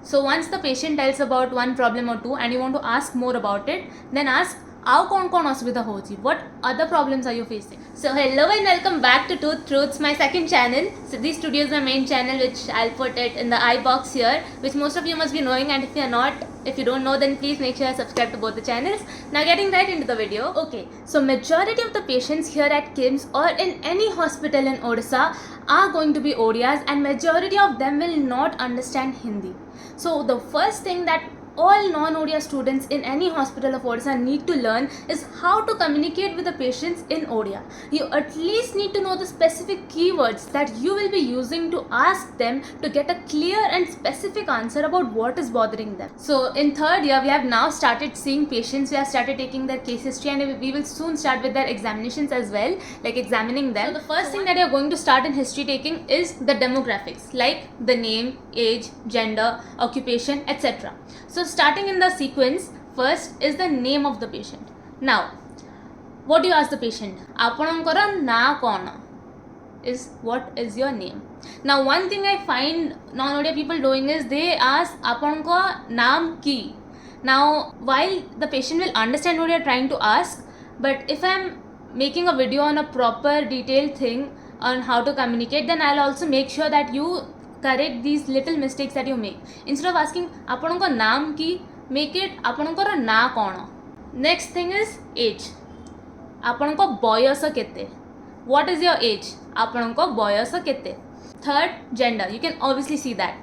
So once the patient tells about one problem or two and you want to ask more about it, then ask आओ कौन कौन असुविधा होची, what other problems are you facing. So hello and welcome back to Tooth Truths, my second channel. So this studio is my main channel, which I'll put it in the I box here, which most of you must be knowing, and if you are not, if you don't know, then please make sure you subscribe to both the channels. Now getting right into the video. Okay, so majority of the patients here at KIMS or in any hospital in Odisha are going to be Odias, and majority of them will not understand Hindi. So the first thing that all non-Odia students in any hospital of Odisha need to learn is how to communicate with the patients in Odia. You at least need to know the specific keywords that you will be using to ask them to get a clear and specific answer about what is bothering them. So in third year, we have now started seeing patients, we have started taking their case history, and we will soon start with their examinations as well, like examining them. So the first thing that you're going to start in history taking is the demographics, like the name, age, gender, occupation, etc. So starting in the sequence, first is the name of the patient. Now, what do you ask the patient? Apanamkara na kona is what is your name. Now one thing I find non-Odia people doing is they ask apanka naam ki. Now while the patient will understand what you are trying to ask, but if I am making a video on a proper detailed thing on how to communicate, then I'll also make sure that you correct these little mistakes that you make. Instead of asking apanko naam ki, make it apankara na kona. Next thing is age. Apanko boyasa kete. What is your age? Apanko boyasa kete. Third, gender. You can obviously see that.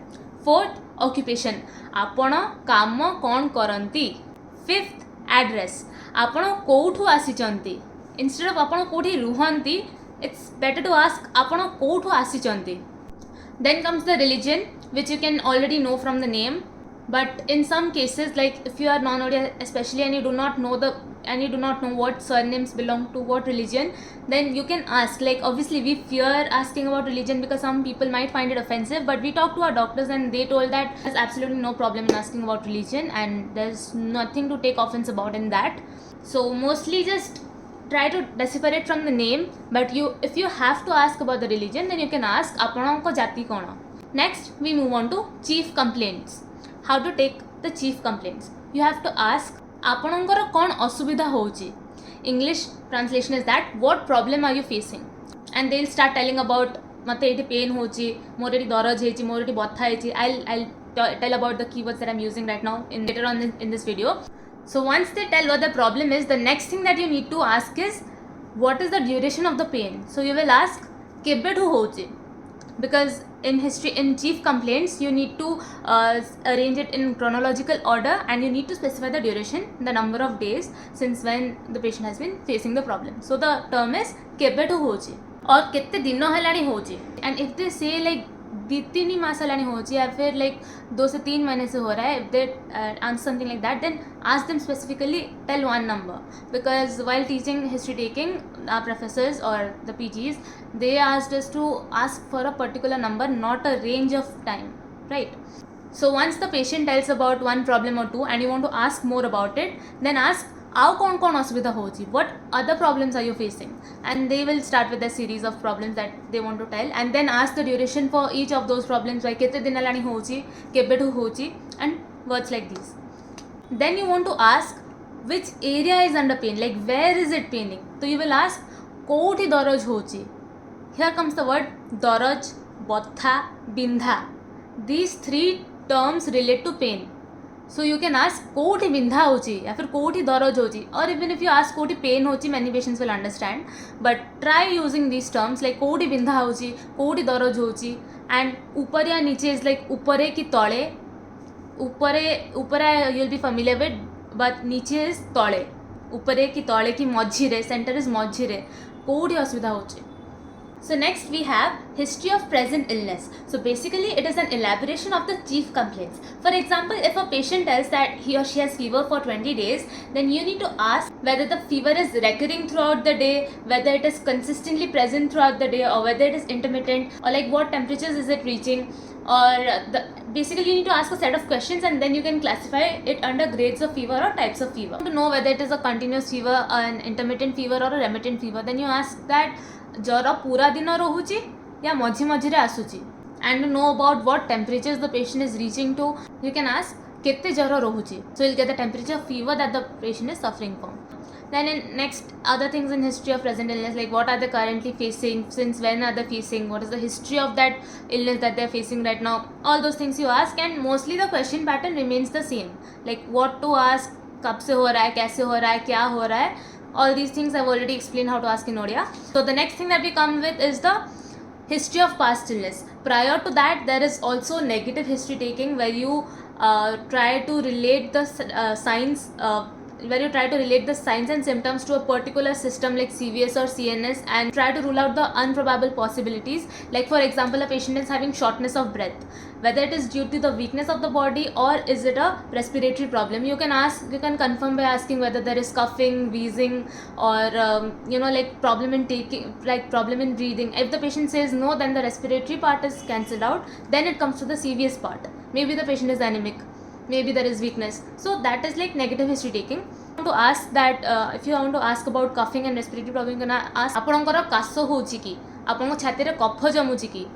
Fourth, occupation. Apana kama kon karanti. Fifth, address. Apana kouthu asichanti. Instead of apana kouthi ruhanti, it's better to ask apana kouthu asichanti. Then comes the religion, which you can already know from the name, but in some cases, like if you are non-Odia especially and you do not know what surnames belong to what religion, then you can ask. Like obviously we fear asking about religion because some people might find it offensive, but we talked to our doctors and they told that there's absolutely no problem in asking about religion and there's nothing to take offense about in that. So mostly just try to decipher it from the name, but if you have to ask about the religion, then you can ask apananko jati kona. Next, we move on to chief complaints. How to take the chief complaints? You have to ask apanankara kon asubidha hochi. English translation is that what problem are you facing? And they'll start telling about mate eti pain hochi, more eti daraj hechi, more eti botha hechi. I'll tell about the keywords that I'm using right now later on in this video. So once they tell what the problem is, the next thing that you need to ask is what is the duration of the pain. So you will ask kebbetu hochi, because in chief complaints you need to arrange it in chronological order and you need to specify the duration, the number of days since when the patient has been facing the problem. So the term is kebbetu hochi or kette dino helani hochi. And if they say like 2-3 मास हेलानी होची या फिर like 2 से 3 महीने से हो रहा है, if they answer something like that, then ask them specifically, tell one number, because while teaching history taking, our professors or the PGs, they asked us to ask for a particular number, not a range of time, right? So once the patient tells about one problem or two and you want to ask more about it, then ask आओ कौन कौन असुविधा होची, what other problems are you facing, and they will start with a series of problems that they want to tell, and then ask the duration for each of those problems, like kete din helani hochi, kebetu hochi, and words like these. Then you want to ask which area is under pain, like where is it paining. So you will ask kouthi daraj hochi. Here comes the word daraj, botha, bindha. These 3 terms relate to pain. So you can ask कोठी बिंधा होची या फिर कोठी दरज होची, or even if you ask कोठी pain होची, many patients will understand, but try using these terms like कोठी बिंधा होची, कोठी दरज होची, and ऊपर या नीचे is like ऊपरे की तले. ऊपरे you'll be familiar with, but नीचे is तले. ऊपरे की तले की मझिरे, center is मझिरे, कोठी असुविधा होची. So next we have history of present illness. So basically it is an elaboration of the chief complaints. For example, if a patient tells that he or she has fever for 20 days, then you need to ask whether the fever is recurring throughout the day, whether it is consistently present throughout the day, or whether it is intermittent, or like what temperatures is it reaching, or basically you need to ask a set of questions and then you can classify it under grades of fever or types of fever. To know whether it is a continuous fever, an intermittent fever, or a remittent fever, then you ask that जर पूरा दिन रोचे या मझी मझे आसूची. and to know about what temperatures the patient is reaching to, you can ask kette jara rohuchi. So you'll get the temperature fever that the patient is suffering from. Then in next other things in history of present illness, like what are they currently facing, since when are they facing, what is the history of that illness that they're facing right now, all those things you ask, and mostly the question pattern remains the same, like what to ask, कब से हो रहा है, कैसे हो रहा है, क्या हो रहा है, all these things I've already explained how to ask in Odia. So the next thing that we come with is the history of past illness. Prior to that, there is also negative history taking where you try to relate the signs where you try to relate the signs and symptoms to a particular system like CVS or CNS and try to rule out the unprobable possibilities. Like for example, a patient is having shortness of breath, whether it is due to the weakness of the body or is it a respiratory problem. You can confirm by asking whether there is coughing, wheezing, or like problem in breathing. If the patient says no, then the respiratory part is cancelled out. Then it comes to the CVS part. Maybe the patient is anemic, maybe there is weakness. So that is like negative history taking. To ask that if you want to ask about coughing and respiratory problem, you can ask आपणकर काश होउची की, आपन छाती रे कफ जमुची की,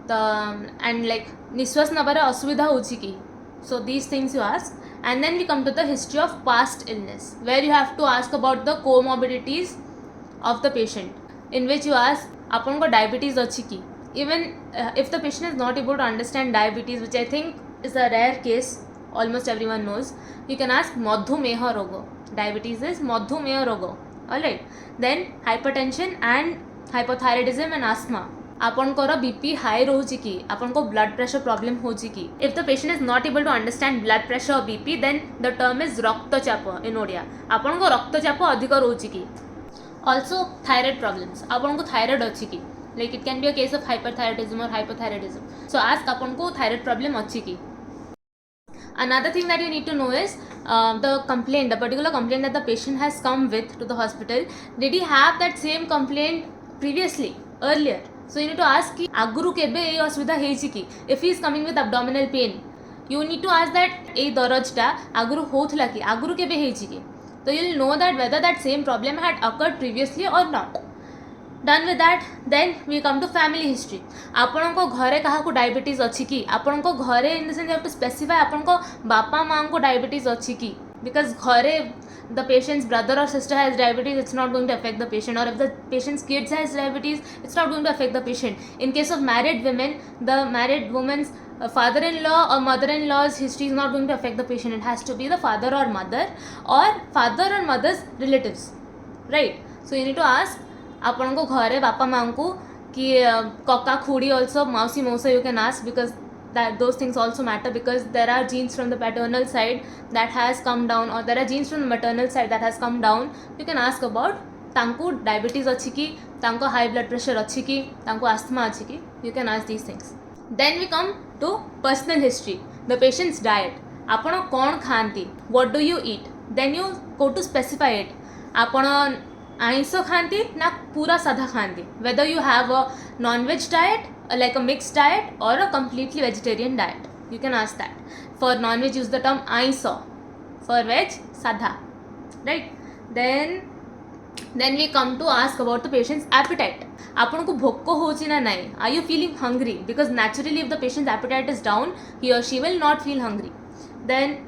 and like निश्वास नबारे असुविधा होउची की. So these things you ask, and then we come to the history of past illness where you have to ask about the comorbidities of the patient, in which you ask आपन को diabetes अच्छी की. Even if the patient is not able to understand diabetes, which I think is a rare case, almost everyone knows, you can ask madhumeha rogo. Diabetes is madhumeha rogo. Alright. Then hypertension and hypothyroidism and asthma. आपनकर BP high रोची की, आपनको blood pressure problem होची की. If the patient is not able to understand blood pressure or BP, then the term is रक्तचाप in Odia. आपनको रक्तचाप अधिक रोची की. Also thyroid problems. आपनको thyroid अच्छी की. Like it can be a case of hyperthyroidism or hypothyroidism. So ask आपनको thyroid problem अच्छी की. Another thing that you need to know is the particular complaint that the patient has come with to the hospital. Did he have that same complaint previously, earlier? So you need to ask कि आगुरु केबे ए असुविधा हेची की. If he is coming with abdominal pain, you need to ask that ए दरजटा आगुरु होथला की, आगुरु केबे हेची की. So you will know that whether that same problem had occurred previously or not. Done with that, then we come to family history. आपनको घरे कहा को diabetes अच्छी की, आपनको घरे in the sense you have to specify आपनको बापा माँ को डायबिटीज अच्छी की, बिकॉज घरे the patient's brother or sister has diabetes, it's not going to affect the patient, or if the patient's kids has diabetes, it's not going to affect the patient. In case of married women, the married woman's father-in-law or mother-in-law's history is not going to affect the patient. It has to be the father or mother's relatives, right? So you need to ask आपनको घरे बापा माँ को कि कक्का खुड़ी also मौसी मौसा you can ask, because that those things also matter, because there are genes from the paternal side that has come down, or there are genes from the maternal side that has come down. You can ask about तांको diabetes अच्छी की, तांको high blood pressure अच्छी की, तांको asthma अच्छी की. You can ask these things. Then we come to personal history, the patient's diet. आपण कौन खाती, what do you eat? Then you go to specify it. आपण आइंस खाती ना पूरा साधा खाती, whether you have a non-veg diet, like a mixed diet, or a completely vegetarian diet. You can ask that. For non-veg use the term ainsa, for veg sadha, right? Then we come to ask about the patient's appetite. आपन को भोक होची ना नहीं, are you feeling hungry? Because naturally if the patient's appetite is down, he or she will not feel hungry. Then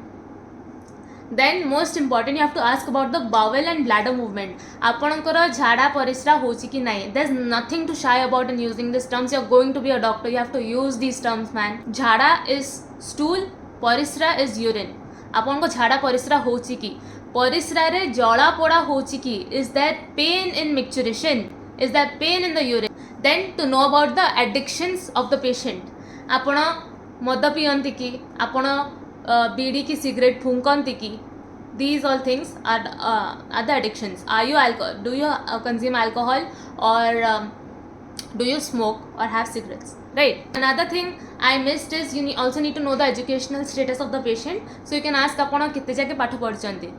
most important, you have to ask about the bowel and bladder movement. आपणकर झाड़ा परिस्रा होची कि नहीं. There's nothing to shy about in using these terms. You're going to be a doctor, you have to use these terms, man. झाड़ा is stool, परिस्रा is urine. आपणको झाड़ा परिस्रा होची कि, परिस्रा रे जला पोड़ा होची कि, is there pain in micturition, is there pain in the urine. Then to know about the addictions of the patient. आपण मद पियंती कि, आपण बीड़ी की सिगरेट फूंकती की. These all things are the addictions. Do you consume alcohol, or do you smoke or have cigarettes, right? Another thing I missed is you also need to know the educational status of the patient. So you can ask आपण कितने जाके पाठ पढ़चंती,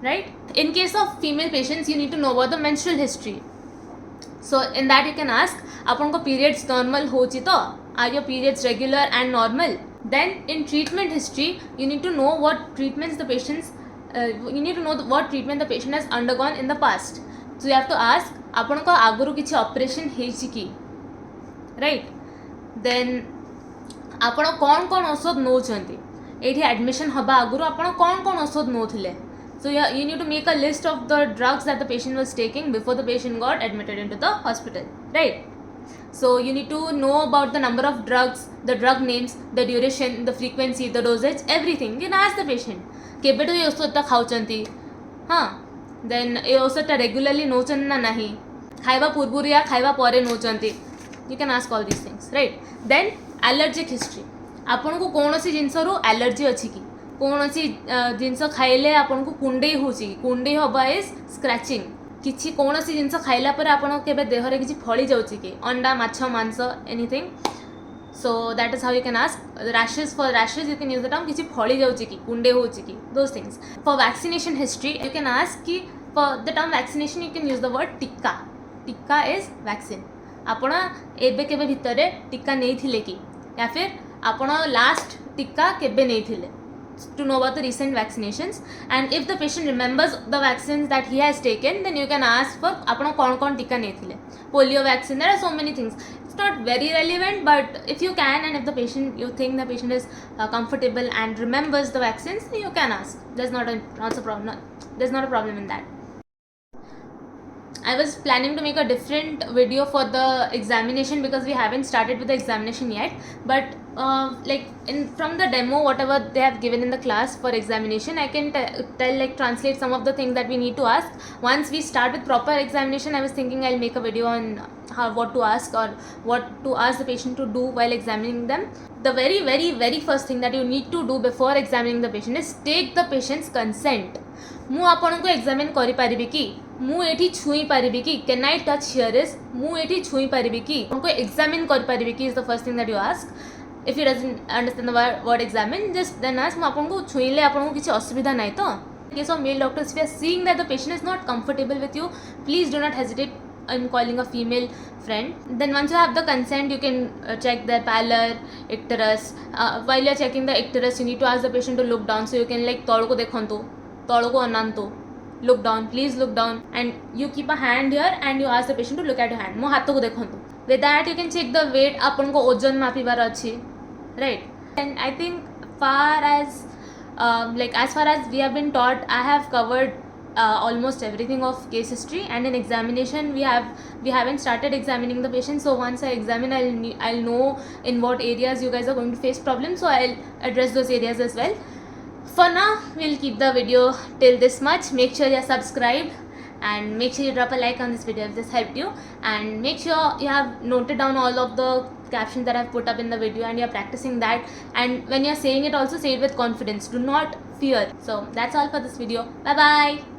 right? In case of female patients, you need to know about the menstrual history. So in that you can ask आपण को periods normal होची तो, are your periods regular and normal? Then in treatment history, you need to know what treatment the patient has undergone in the past. So you have to ask आपन को आगुरु किछि operation हेछि की, right? Then आपण कौन कौन औषध नौचंती एठी admission हबा आगुरु आपण कौन कौन औषध नौथिले so you need to make a list of the drugs that the patient was taking before the patient got admitted into the hospital, right? So you need to know about the number of drugs, the drug names, the duration, the frequency, the dosage, everything. You can ask the patient केबेटो ये औषधटा खाउचंती हाँ then ये औषधटा regularly नौचन ना नहीं खाइबा पूर्व या खाइबा परे नौचंती you can ask all this things right then allergic history आपन को कौन सी जिनस एलर्जी अच्छी कि कौन सी जिनस खाइले आपन को कुंडे होची कुंडे हबा इज स्क्रैचिंग किछि कौन सी जिनस खाइला पर आपन केबे देह रे किछि फळी जाउची कि अंडा माछ मांस anything so that is how you can ask rashes for rashes you can use the term किछि फळी जाउची कि कुंडे होची कि those things for vaccination history you can ask कि for the term vaccination you can use the word tikka tikka is vaccine आपण एबे केबे भितरे टिक्का नेइथिले कि या फिर आपण लास्ट टिक्का केबे नेइथिले to know about the recent vaccinations and if the patient remembers the vaccines that he has taken then you can ask for आपण कौन कौन टीका नेथिले polio vaccine there are so many things it's not very relevant but if you can and if the patient you think the patient is comfortable and remembers the vaccines you can ask there's not a problem there's not a problem in that I was planning to make a different video for the examination because we haven't started with the examination yet but like from the demo whatever they have given in the class for examination I can tell like translate some of the things that we need to ask once we start with proper examination I was thinking I'll make a video on what to ask or what to ask the patient to do while examining them the very first thing that you need to do before examining the patient is take the patient's consent मु आपन को examine करि परिबि कि मु एठी छुई परिबि कि can I touch here is मु एठी छुई परिबि कि उनको एग्जामिन करि परिबि कि is the first thing that you ask if you doesn't understand the word examine just then ask मु आपन को छुईले आपन को किछि असुविधा नै तो case of male doctors we are seeing that the patient is not comfortable with you please do not hesitate in calling a female friend then once you have the consent you can check their pallor icterus while you are checking the icterus you need to ask the patient to look down so you can like तळ को देखंतो तळ को अनांतो look down please look down and you keep a hand here and you ask the patient to look at your hand मो हाथ को देखंतो with that you can check the weight अपन को ओजन मापिबार अछि right and I think as far as we have been taught I have covered almost everything of case history and in examination we haven't started examining the patient so once I examine I'll know in what areas you guys are going to face problems so I'll address those areas as well for now we'll keep the video till this much make sure you're subscribed and make sure you drop a like on this video if this helped you and make sure you have noted down all of the captions that I've put up in the video and you're practicing that and when you're saying it also say it with confidence do not fear so that's all for this video bye bye